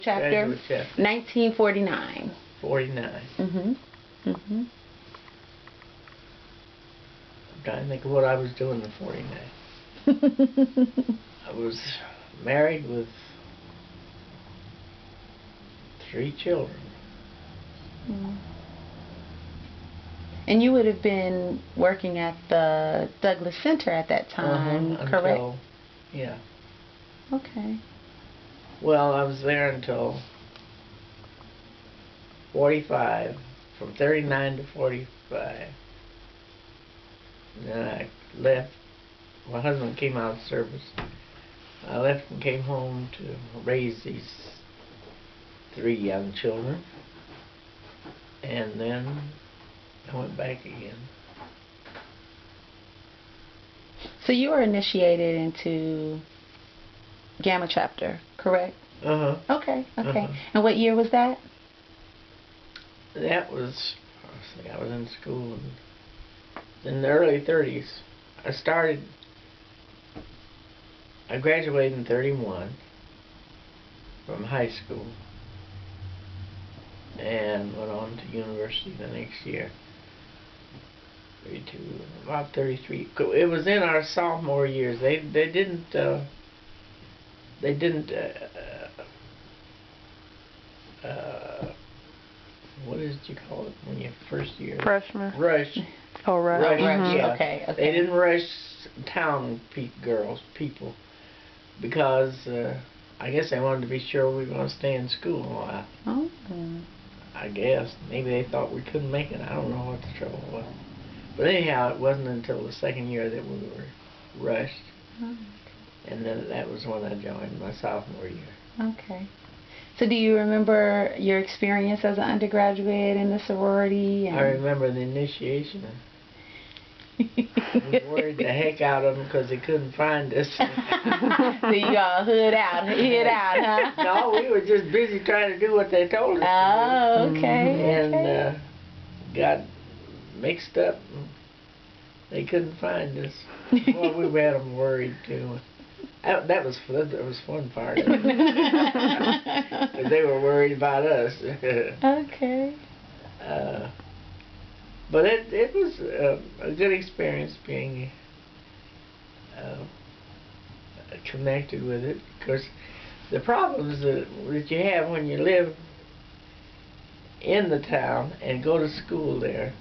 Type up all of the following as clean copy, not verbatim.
Chapter. 1949. 49. Mhm. Mhm. I'm trying to think of what I was doing in 49. I was married with 3 children. Mm. And you would have been working at the Douglas Center at that time, correct? Yeah. Okay. Well, I was there until 45, from 39 to 45. And then I left. My husband came out of service. I left and came home to raise these 3 young children. And then I went back again. So you were initiated into Gamma Chapter, correct? Uh-huh. Okay, okay. And what year was that? That was, I was in school in the early 30s. I graduated in 31 from high school and went on to university the next year. 32, about 33. It was in our sophomore years. They didn't what did you call it when you first year? Freshman. Rush. Oh, rush. Rush. Mm-hmm. Yeah. Okay. They didn't rush town people, because I guess they wanted to be sure we were going to stay in school a while. Oh. I guess maybe they thought we couldn't make it. I don't know what the trouble was. But anyhow, it wasn't until the second year that we were rushed. Oh. And then that was when I joined my sophomore year. Okay. So do you remember your experience as an undergraduate in the sorority? I remember the initiation. I was worried the heck out of them because they couldn't find us. So you all hid out, huh? No, we were just busy trying to do what they told us to do. Okay. And got mixed up. And they couldn't find us. Well, we had them worried too. That was fun part of it. They were worried about us. Okay. But it was a good experience being connected with it, because the problems that you have when you live in the town and go to school there,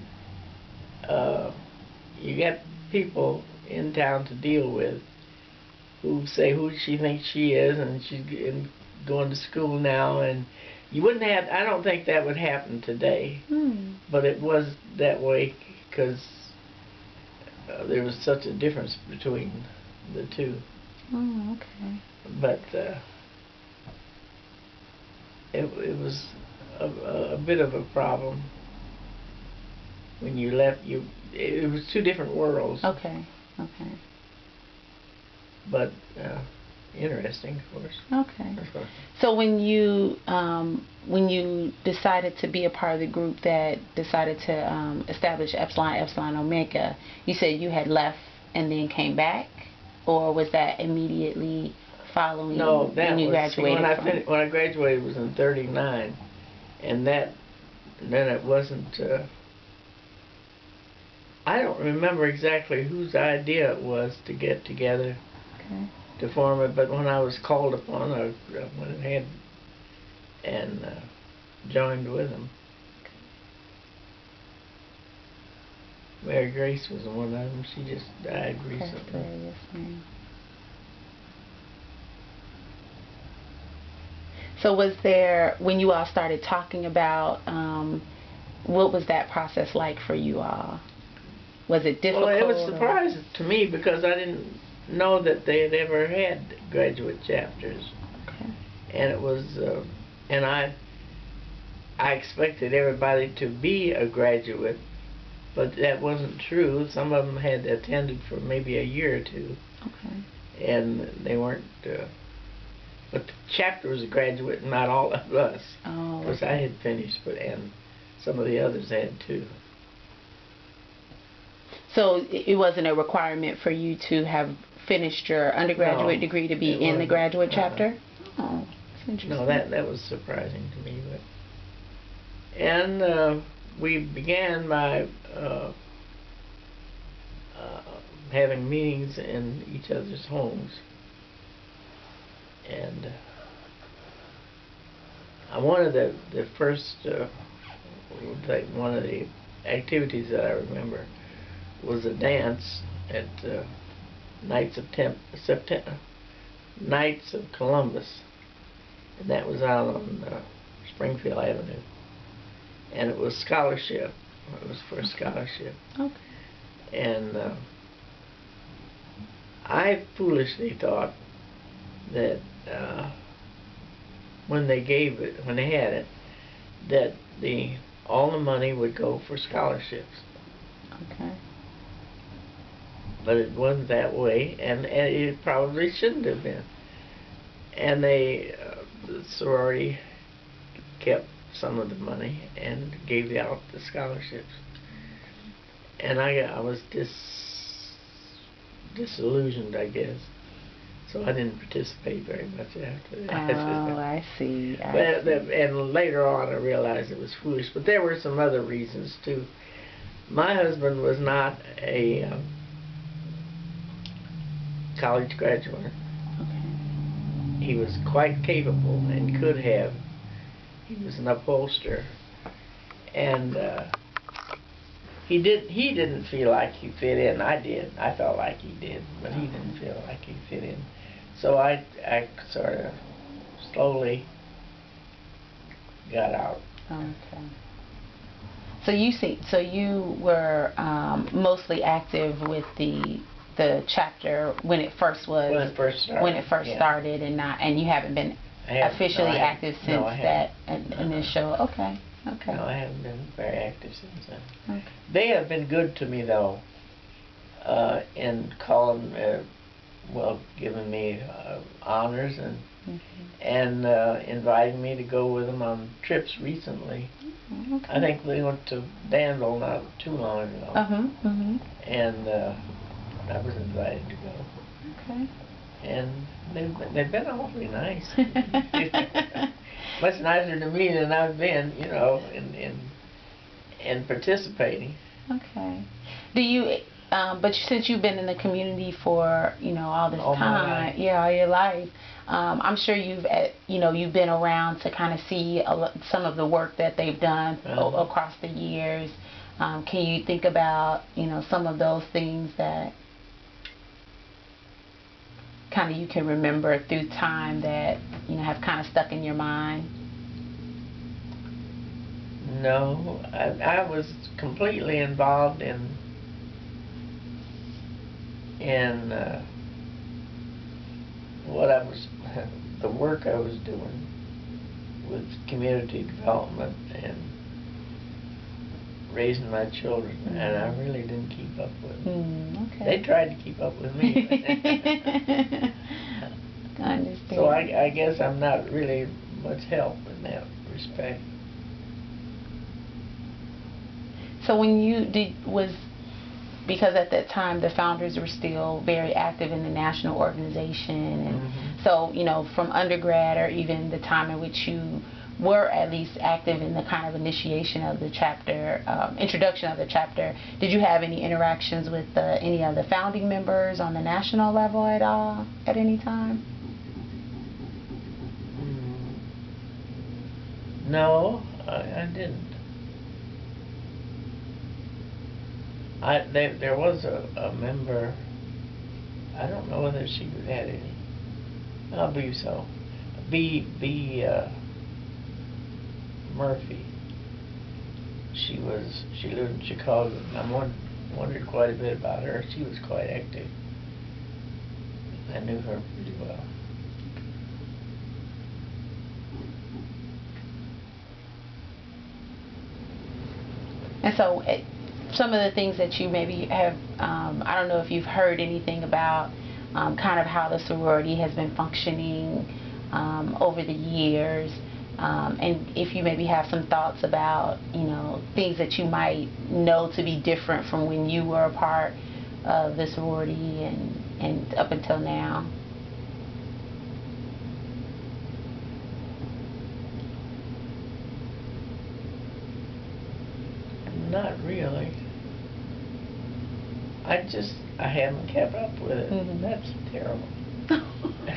you get people in town to deal with who say who she thinks she is, and she's going to school now, and you wouldn't have. I don't think that would happen today, but it was that way because there was such a difference between the two. Oh, okay. But it was a bit of a problem when you left. It was 2 different worlds. Okay. Okay. But interesting, of course. Okay. So when you decided to be a part of the group that decided to establish Epsilon Omega, you said you had left and then came back, or was that immediately following? No, that when you graduated. When I graduated was in 39, and then it wasn't. I don't remember exactly whose idea it was to get together. Okay. To form it, but when I was called upon, I went ahead and joined with them. Mary Grace was one of them. She just died recently. Yes, ma'am. So was there, when you all started talking about, what was that process like for you all? Was it difficult? Well, it was surprising to me because I didn't know that they had ever had graduate chapters. Okay. And it was, and I expected everybody to be a graduate, but that wasn't true. Some of them had attended for maybe a year or 2. Okay. And they weren't, but the chapter was a graduate, not all of us. Oh. Because I had finished, and some of the others had too. So it wasn't a requirement for you to have finished your undergraduate degree to be in the graduate chapter? Oh, that's interesting. No, that was surprising to me. And we began by having meetings in each other's homes. And one of the first, one of the activities that I remember was a dance at Knights of Columbus, and that was out on Springfield Avenue, and it was scholarship. It was for a scholarship. Okay. And I foolishly thought that when they had it, that all the money would go for scholarships. Okay. But it wasn't that way, and it probably shouldn't have been. And the sorority kept some of the money and gave out the scholarships. And I was disillusioned, I guess. So I didn't participate very much after that. Oh, I see. And later on I realized it was foolish. But there were some other reasons too. My husband was not a college graduate. Okay. He was quite capable and could have. He was an upholsterer. And he didn't feel like he fit in. I did. I felt like he did, but he didn't feel like he fit in. So I sort of slowly got out. Okay. So you were mostly active with the chapter when it first started, and you haven't been officially active since that initial. Okay. Okay. No, I haven't been very active since then. Okay. They have been good to me though, in calling, giving me honors and inviting me to go with them on trips recently. Okay. I think we went to Danville not too long ago. And I was invited to go. Okay. And they've been awfully nice. Much nicer to me than I've been, in participating. Okay. Do you? But since you've been in the community for all this time, all your life, I'm sure you've been around to kind of see some of the work that they've done across the years. Can you think about some of those things that kind of you can remember through time that have kind of stuck in your mind? No, I was completely involved in the work I was doing with community development and raising my children, and I really didn't keep up with them. Okay. They tried to keep up with me. I understand. So I guess I'm not really much help in that respect. So when you because at that time the founders were still very active in the national organization, and so from undergrad or even the time in which you were at least active in the kind of initiation of the chapter, introduction of the chapter, did you have any interactions with any of the founding members on the national level at all at any time? No, I didn't. There was a member, I don't know whether she had any, I believe so, B. Murphy. She lived in Chicago, and I wondered quite a bit about her. She was quite active. I knew her pretty well. And so some of the things that you maybe have, I don't know if you've heard anything about kind of how the sorority has been functioning over the years, and if you maybe have some thoughts about, things that you might know to be different from when you were a part of the sorority and up until now. Not really. I haven't kept up with it. Mhm. That's terrible.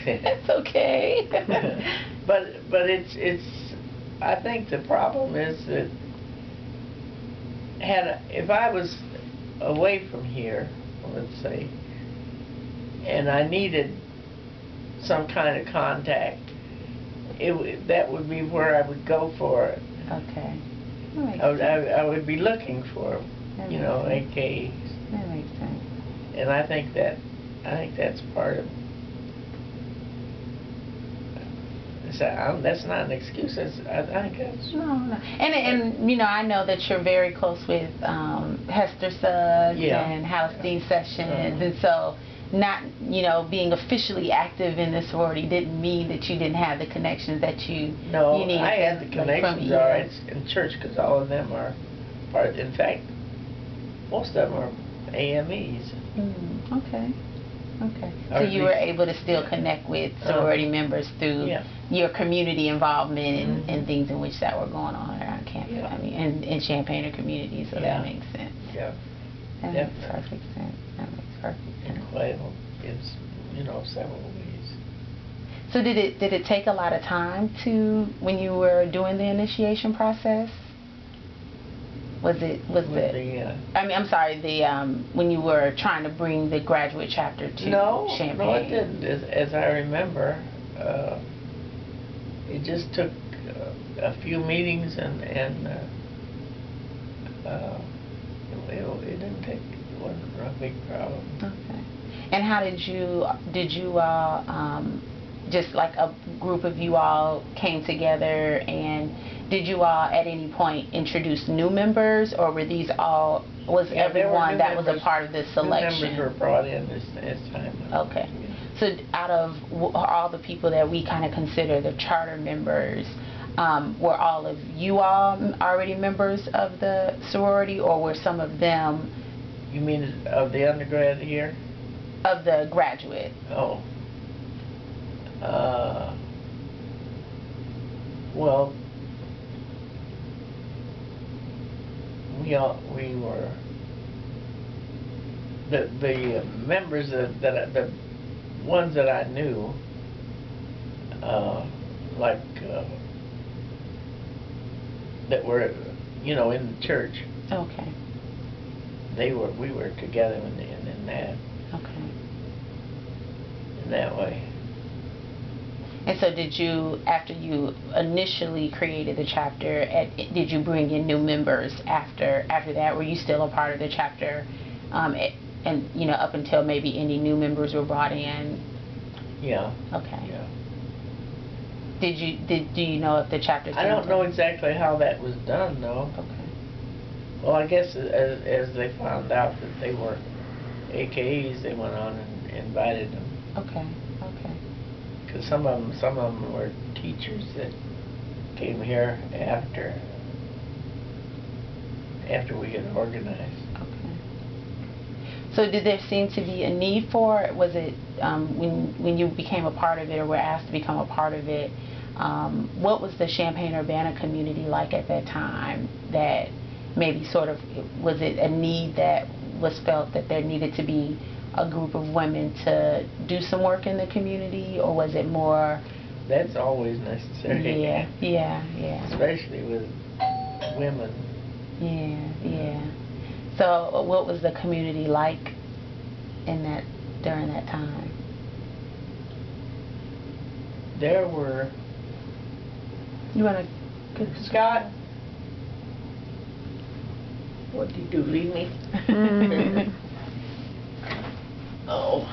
That's okay. But it's. I think the problem is that if I was away from here, let's say, and I needed some kind of contact, that would be where I would go for it. Okay. I would be looking for, AKs. That makes sense. And I think that's part of. So that's not an excuse. I think that's no. And I know that you're very close with Hester Suggs and Halistine Sessions, and so not being officially active in the sorority didn't mean that you didn't have the connections that you needed. I had the connections alright in church because all of them are part. In fact, most of them are AMEs. Okay. So you were able to still connect with sorority members through your community involvement and things in which that were going on around campus. I mean, in Champaign or community, so that makes sense. Yeah. That makes perfect sense. In several ways. So did it take a lot of time when you were doing the initiation process? I'm sorry, when you were trying to bring the graduate chapter to Champaign? No, it didn't. As I remember, it just took a few meetings and it wasn't a big problem. Okay. And how did you all, just like a group of you all came together, and did you all at any point introduce new members, or were these all, was everyone that was a part of this selection? New members were brought in as time went on. Okay. So out of all the people that we kind of consider the charter members, were all of you all already members of the sorority, or were some of them? You mean of the undergrad here? Of the graduate. Oh. Well, we were the members the ones that I knew, that were in the church. Okay. We were together in that. Okay. In that way. And so did you, after you initially created the chapter, did you bring in new members after that? Were you still a part of the chapter, and up until maybe any new members were brought in? Yeah. Okay. Yeah. Do you know if the chapter? I don't know exactly how that was done, though. Okay. Well, I guess as they found out that they were AKEs, they went on and invited them. Okay. Because some of them were teachers that came here after we had organized. Okay. So did there seem to be a need for it? Was it when you became a part of it, or were asked to become a part of it? What was the Champaign-Urbana community like at that time? That maybe was it a need that was felt that there needed to be a group of women to do some work in the community, or was it more? That's always necessary. Yeah. Especially with women. Yeah. So what was the community like during that time? There were. You want to? Scott. What did you do? Leave me? Mm-hmm. Oh.